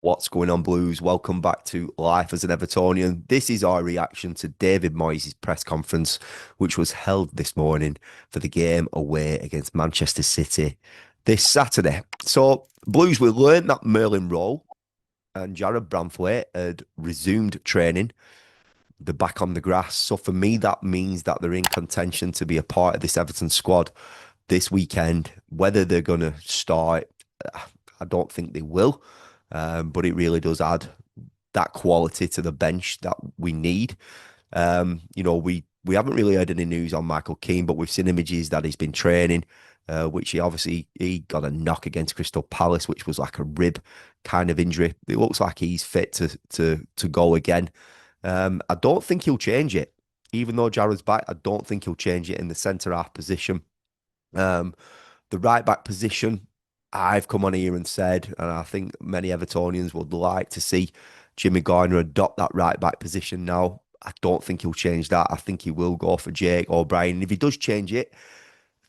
What's going on, Blues? Welcome back to Life as an Evertonian. This is our reaction to David Moyes' press conference, which was held this morning for the game away against Manchester City this Saturday. So, Blues, we learned that Merlin Rowe and Jared Branthwaite had resumed training. They're back on the grass. So, for me, that means that they're in contention to be a part of this Everton squad this weekend. Whether they're going to start, I don't think they will. But it really does add that quality to the bench that we need. We haven't really heard any news on Michael Keane, but we've seen images that he's been training, which he got a knock against Crystal Palace, which was like a rib kind of injury. It looks like he's fit to go again. I don't think he'll change it, even though Jared's back. I don't think he'll change it in the centre half position. The right back position, I've come on here and said, and I think many Evertonians would like to see Jimmy Garner adopt that right back position now. I don't think he'll change that. I think he will go for Jake O'Brien. And if he does change it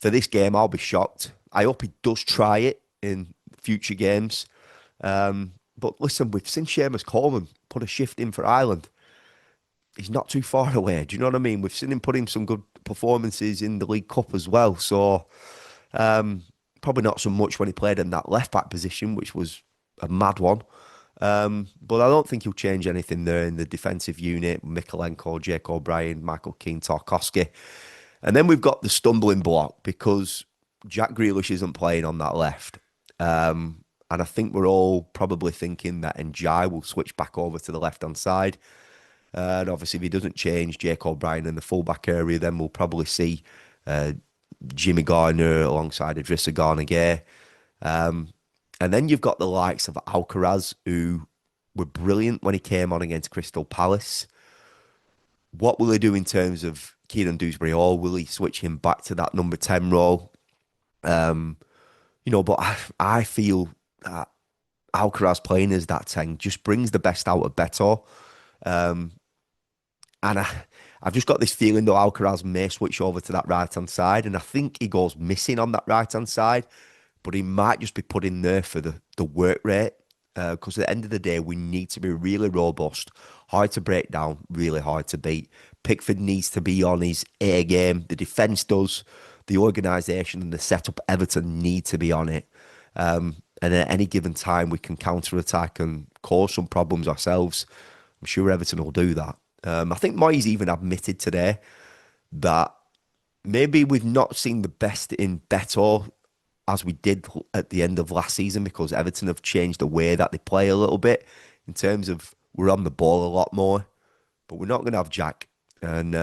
for this game, I'll be shocked. I hope he does try it in future games. But listen, we've seen Seamus Coleman put a shift in for Ireland. He's not too far away. Do you know what I mean? We've seen him put in some good performances in the League Cup as well. So probably not so much when he played in that left back position, which was a mad one. But I don't think he'll change anything there in the defensive unit. Mikolenko, Jake O'Brien, Michael Keane, Tarkowski. And then we've got the stumbling block because Jack Grealish isn't playing on that left. And I think we're all probably thinking that Njai will switch back over to the left-hand side. And obviously, if he doesn't change Jake O'Brien in the fullback area, then we'll probably see Jimmy Garner alongside Idrissa Gana. And then you've got the likes of Alcaraz, who were brilliant when he came on against Crystal Palace. What will he do in terms of Kieran Dewsbury-Hall? Will he switch him back to that number 10 role? But I feel that Alcaraz playing as that 10 just brings the best out of Beto. And I've just got this feeling though Alcaraz may switch over to that right-hand side, and I think he goes missing on that right-hand side, but he might just be put in there for the work rate, because at the end of the day, we need to be really robust, hard to break down, really hard to beat. Pickford needs to be on his A game. The defence does. The organisation and the setup, Everton need to be on it. And at any given time, we can counter-attack and cause some problems ourselves. I'm sure Everton will do that. I think Moyes even admitted today that maybe we've not seen the best in Beto as we did at the end of last season, because Everton have changed the way that they play a little bit in terms of we're on the ball a lot more, but we're not going to have Jack. And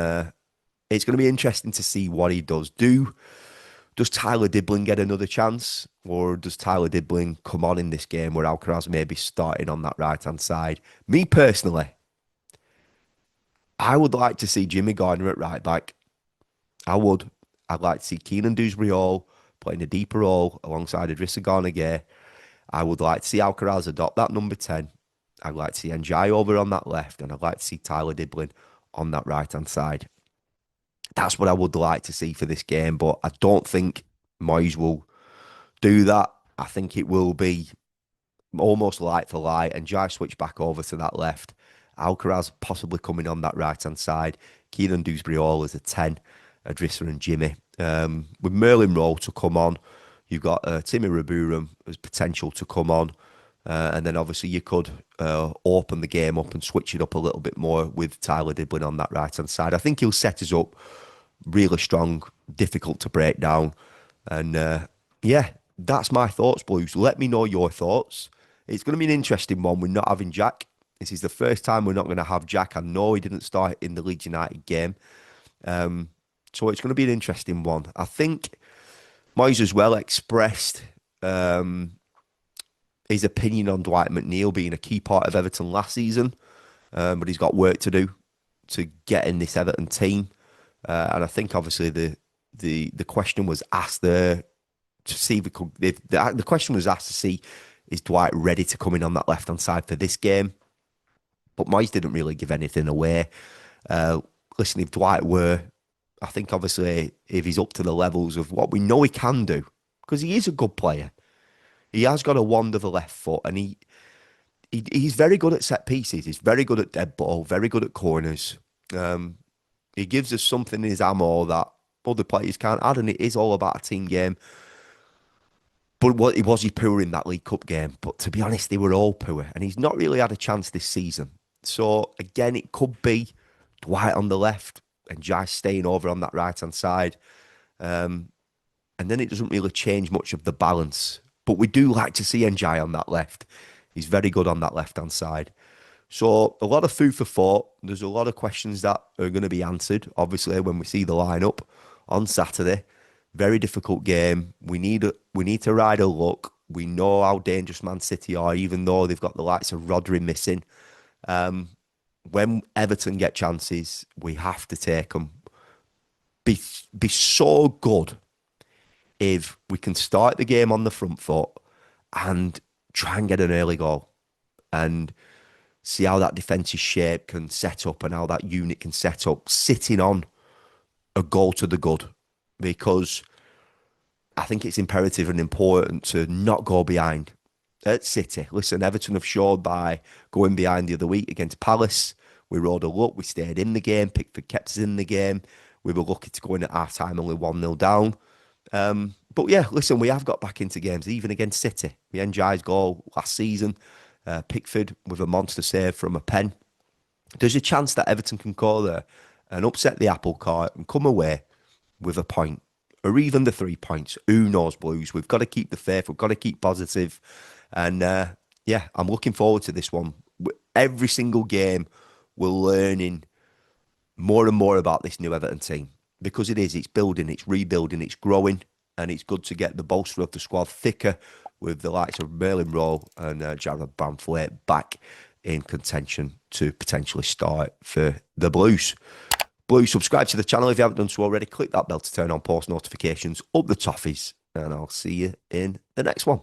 it's going to be interesting to see what he does. Does Tyler Dibling get another chance, or does Tyler Dibling come on in this game where Alcaraz may be starting on that right-hand side? Me personally, I would like to see Jimmy Gardner at right back. I would. I'd like to see Keenan Dewsbury-Hall playing a deeper role alongside Idrissa Gana. I would like to see Alcaraz adopt that number 10. I'd like to see Njai over on that left, and I'd like to see Tyler Dibling on that right-hand side. That's what I would like to see for this game, but I don't think Moyes will do that. I think it will be almost light for light, and Njai switch back over to that left. Alcaraz possibly coming on that right-hand side. Keenan Dewsbury-Hall as a 10. Idrissa and Jimmy. With Merlin Rowe to come on, you've got Timmy Raburam as potential to come on. And then obviously you could open the game up and switch it up a little bit more with Tyler Dibling on that right-hand side. I think he'll set us up really strong, difficult to break down. And yeah, that's my thoughts, Blues. Let me know your thoughts. It's going to be an interesting one. We're not having Jack. This is the first time we're not going to have Jack. I know he didn't start in the Leeds United game. So it's going to be an interesting one. I think Moyes as well expressed his opinion on Dwight McNeil being a key part of Everton last season. But he's got work to do to get in this Everton team. And I think obviously the question was asked there to see if we could. The question was asked to see, is Dwight ready to come in on that left-hand side for this game? But Moyes didn't really give anything away. Listen, if Dwight were, I think obviously if he's up to the levels of what we know he can do, because he is a good player. He has got a wand of the left foot, and He's very good at set pieces. He's very good at dead ball, very good at corners. Um, he gives us something in his ammo that other players can't add, and it is all about a team game. But what he was he poor in that League Cup game. But to be honest, they were all poor, and he's not really had a chance this season. So again, it could be Dwight on the left and Jai staying over on that right hand side. And then it doesn't really change much of the balance. But we do like to see Njai on that left. He's very good on that left hand side. So a lot of food for thought. There's a lot of questions that are going to be answered, obviously, when we see the lineup on Saturday. Very difficult game. We need to ride a luck. We know how dangerous Man City are, even though they've got the likes of Rodri missing. When Everton get chances, we have to take them. Be so good if we can start the game on the front foot and try and get an early goal and see how that defensive shape can set up and how that unit can set up, sitting on a goal to the good, because I think it's imperative and important to not go behind at City. Listen, Everton have showed by going behind the other week against Palace. We rode a luck. We stayed in the game. Pickford kept us in the game. We were lucky to go in at half time only 1-0 down. But yeah, listen, we have got back into games, even against City. We Njai's goal last season. Pickford with a monster save from a pen. There's a chance that Everton can go there and upset the apple cart and come away with a point or even the 3 points. Who knows, Blues? We've got to keep the faith. We've got to keep positive. And yeah, I'm looking forward to this one. Every single game, we're learning more and more about this new Everton team, because it's building, it's rebuilding, it's growing, and it's good to get the bolster of the squad thicker with the likes of Merlin Rowe and Jared Banflate back in contention to potentially start for the Blues. Blues, subscribe to the channel if you haven't done so already. Click that bell to turn on post notifications, up the toffees, and I'll see you in the next one.